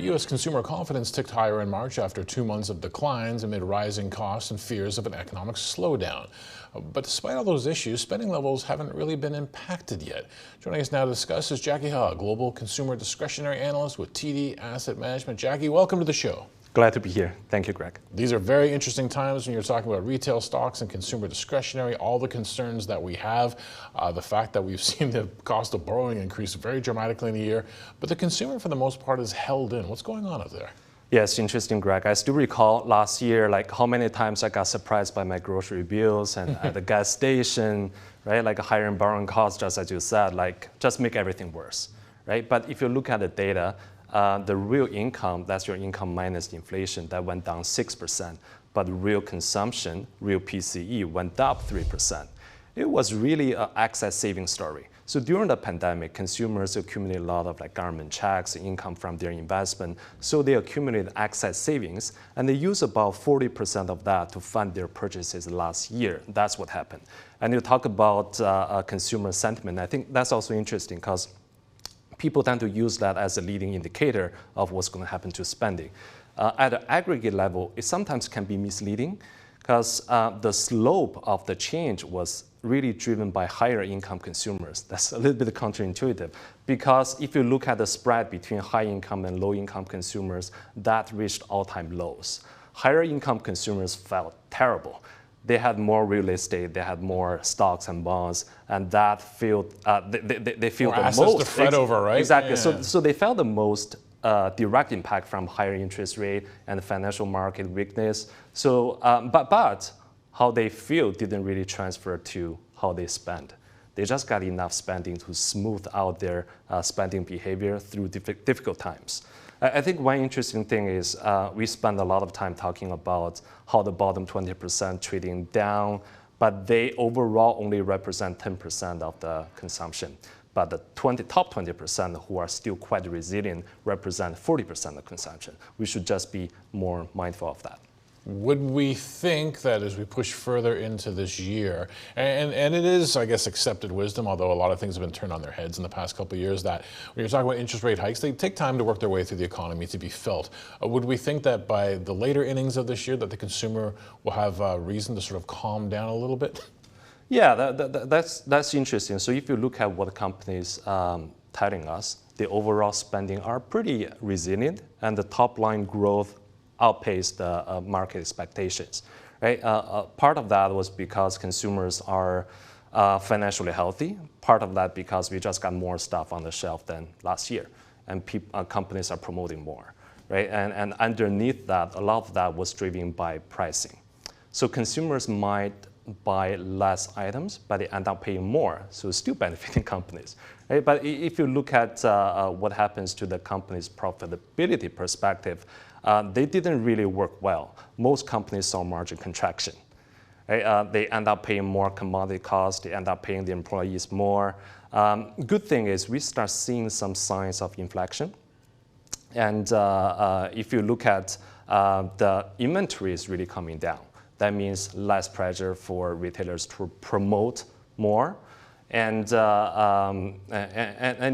U.S. consumer confidence ticked higher in March after 2 months of declines amid rising costs and fears of an economic slowdown. But despite all those issues, spending levels haven't really been impacted yet. Joining us now to discuss is Jacky He, Global Consumer Discretionary Analyst with TD Asset Management. Jacky, welcome to the show. Glad to be here. Thank you, Greg. These are very interesting times when you're talking about retail stocks and consumer discretionary, all the concerns that we have, the fact that we've seen the cost of borrowing increase very dramatically in the year, but the consumer for the most part is held in. What's going on out there? Yeah, it's interesting, Greg. I still recall last year, like how many times I got surprised by my grocery bills and at the gas station, right? Like higher borrowing costs, just as you said, like just make everything worse, right? But if you look at the data, the real income, that's your income minus inflation, that went down 6%, but real consumption, real PCE went up 3%. It was really an excess saving story. So during the pandemic, consumers accumulated a lot of like government checks, income from their investment, so they accumulated excess savings, and they used about 40% of that to fund their purchases last year. That's what happened. And you talk about consumer sentiment. I think that's also interesting because people tend to use that as a leading indicator of what's going to happen to spending. At an aggregate level, it sometimes can be misleading because the slope of the change was really driven by higher income consumers. That's a little bit counterintuitive because if you look at the spread between high income and low income consumers, that reached all-time lows. Higher income consumers felt terrible. They had more real estate, they had more stocks and bonds, and that felt they feel the most. To fret over, right? Exactly. Yeah. So they felt the most direct impact from higher interest rate and financial market weakness. So, but how they feel didn't really transfer to how they spend. They just got enough spending to smooth out their spending behavior through difficult times. I think one interesting thing is we spend a lot of time talking about how the bottom 20% trading down, but they overall only represent 10% of the consumption. But the top 20% who are still quite resilient represent 40% of consumption. We should just be more mindful of that. Would we think that as we push further into this year, and it is, I guess, accepted wisdom, although a lot of things have been turned on their heads in the past couple of years, that when you're talking about interest rate hikes, they take time to work their way through the economy to be felt. Would we think that by the later innings of this year that the consumer will have reason to sort of calm down a little bit? Yeah, that's interesting. So if you look at what companies telling us, the overall spending are pretty resilient, and the top line growth outpaced the market expectations. Right? Part of that was because consumers are financially healthy. Part of that because we just got more stuff on the shelf than last year, and companies are promoting more. Right? And underneath that, a lot of that was driven by pricing. So consumers might buy less items, but they end up paying more, so it's still benefiting companies. Right? But if you look at what happens to the company's profitability perspective, they didn't really work well. Most companies saw margin contraction. Right? They end up paying more commodity costs. They end up paying the employees more. Good thing is we start seeing some signs of inflection. And if you look at the inventory is really coming down. That means less pressure for retailers to promote more. And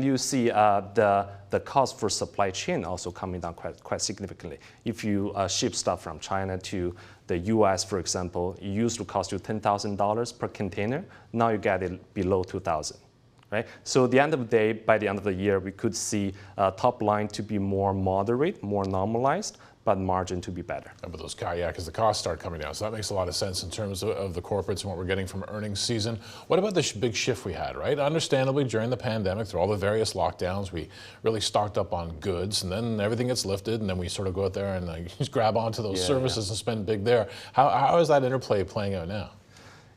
you see the cost for supply chain also coming down quite significantly. If you ship stuff from China to the US, for example, it used to cost you $10,000 per container. Now you get it below $2,000. Right? So at the end of the day, by the end of the year, we could see top line to be more moderate, more normalized, but margin to be better. But those, because the costs start coming down. So that makes a lot of sense in terms of the corporates and what we're getting from earnings season. What about this big shift we had, right? Understandably, during the pandemic, through all the various lockdowns, we really stocked up on goods, and then everything gets lifted, and then we sort of go out there and just grab onto those services and spend big there. How is that interplay playing out now?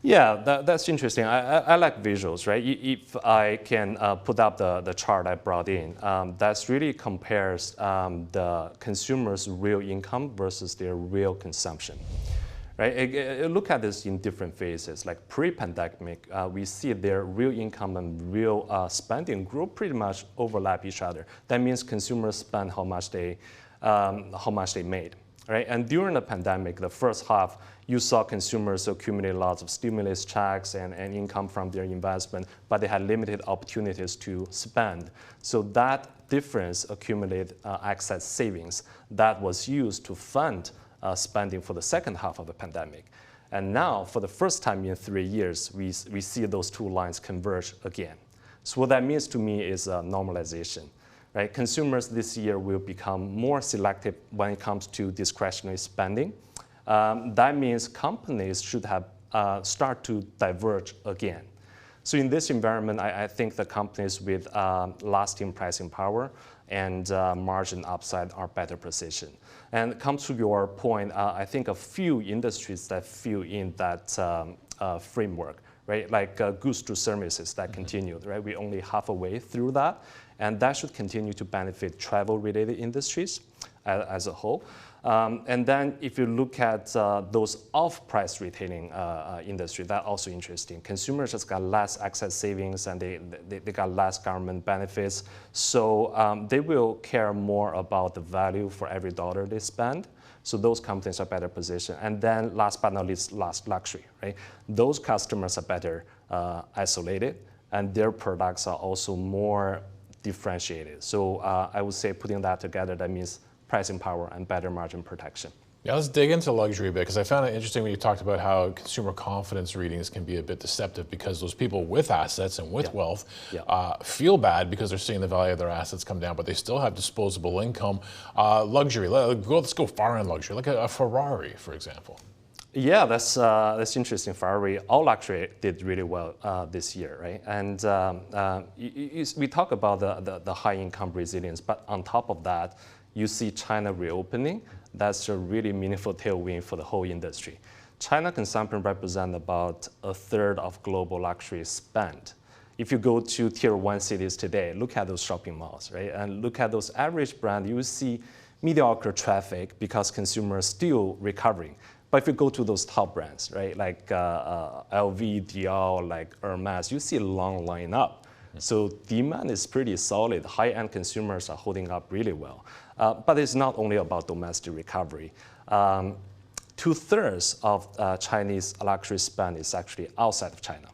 Yeah, that's interesting. I like visuals, right? If I can put up the chart I brought in, that really compares the consumer's real income versus their real consumption, right? Look at this in different phases. Like pre-pandemic, we see their real income and real spending grew pretty much overlap each other. That means consumers spend how much they made. right? And during the pandemic, the first half, you saw consumers accumulate lots of stimulus checks and income from their investment, but they had limited opportunities to spend. So that difference accumulated excess savings that was used to fund spending for the second half of the pandemic. And now, for the first time in 3 years, we see those two lines converge again. So what that means to me is normalization. Right? Consumers this year will become more selective when it comes to discretionary spending. That means companies should have start to diverge again. So in this environment, I think the companies with lasting pricing power and margin upside are better positioned. And it comes to your point, I think a few industries that fill in that framework, right? Like goods to services that continued, right? We're only halfway through that. And that should continue to benefit travel-related industries as a whole. And then if you look at those off-price retailing industry, that's also interesting. Consumers just got less excess savings and they got less government benefits. So they will care more about the value for every dollar they spend. So those companies are better positioned. And then last but not least, luxury, right? Those customers are better isolated and their products are also more differentiated. So I would say putting that together, that means pricing power and better margin protection. Yeah, let's dig into luxury a bit, because I found it interesting when you talked about how consumer confidence readings can be a bit deceptive, because those people with assets and with wealth feel bad because they're seeing the value of their assets come down, but they still have disposable income. Luxury, let's go far in luxury, like a Ferrari, for example. Yeah, that's interesting. Ferrari, all luxury did really well this year, right? And we talk about the high income resilience, but on top of that, you see China reopening. That's a really meaningful tailwind for the whole industry. China consumption represents about a third of global luxury spend. If you go to tier 1 cities today, look at those shopping malls, right? And look at those average brands, you will see mediocre traffic because consumers are still recovering. But if you go to those top brands, right, like LV, Dior, like Hermes, you see a long line up. So demand is pretty solid. High-end consumers are holding up really well. But it's not only about domestic recovery. 2/3 of Chinese luxury spend is actually outside of China.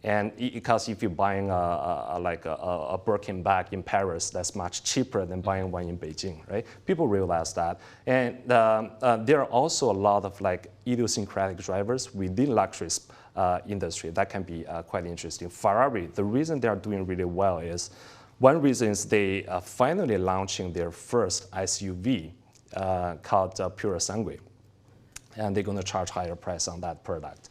And because if you're buying a Birkin bag in Paris, that's much cheaper than buying one in Beijing, right? People realize that. And there are also a lot of like idiosyncratic drivers within luxury industry that can be quite interesting. Ferrari, the reason they are doing really well is, one reason is they are finally launching their first SUV called Purosangue. And they're going to charge higher price on that product.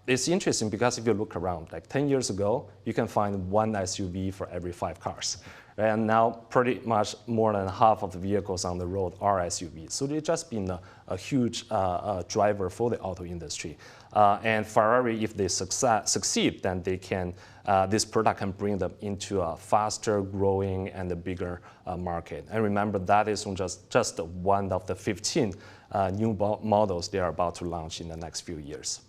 It's interesting because if you look around, like 10 years ago, you can find one SUV for every 5 cars. Right? And now pretty much more than half of the vehicles on the road are SUVs. So they've just been a huge driver for the auto industry. And Ferrari, if they succeed, then they can, this product can bring them into a faster growing and a bigger market. And remember, that is just one of the 15 new models they are about to launch in the next few years.